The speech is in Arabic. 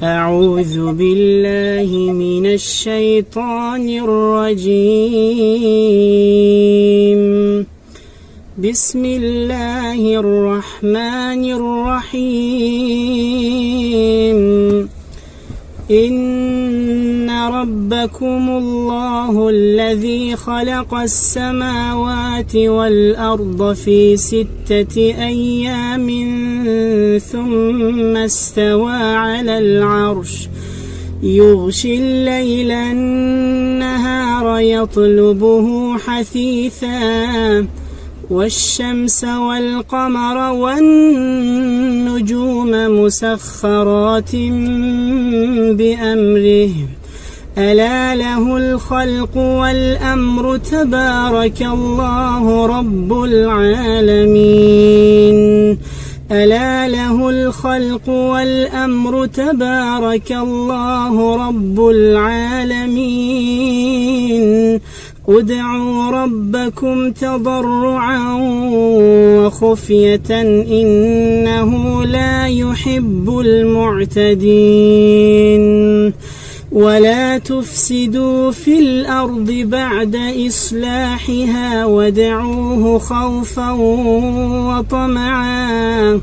أعوذ بالله من الشيطان الرجيم. بسم الله الرحمن الرحيم. إن ربكم الله الذي خلق السماوات والأرض في 6 أيام ثم استوى على العرش يغشي الليل النهار يطلبه حثيثا والشمس والقمر والنجوم مسخرات بأمره ألا له الخلق والأمر تبارك الله رب العالمين. ألا له الخلق والأمر تبارك الله رب العالمين. ادعوا ربكم تضرعا وخفية إنه لا يحب المعتدين. ولا تفسدوا في الأرض بعد إصلاحها وادعوه خوفا وطمعا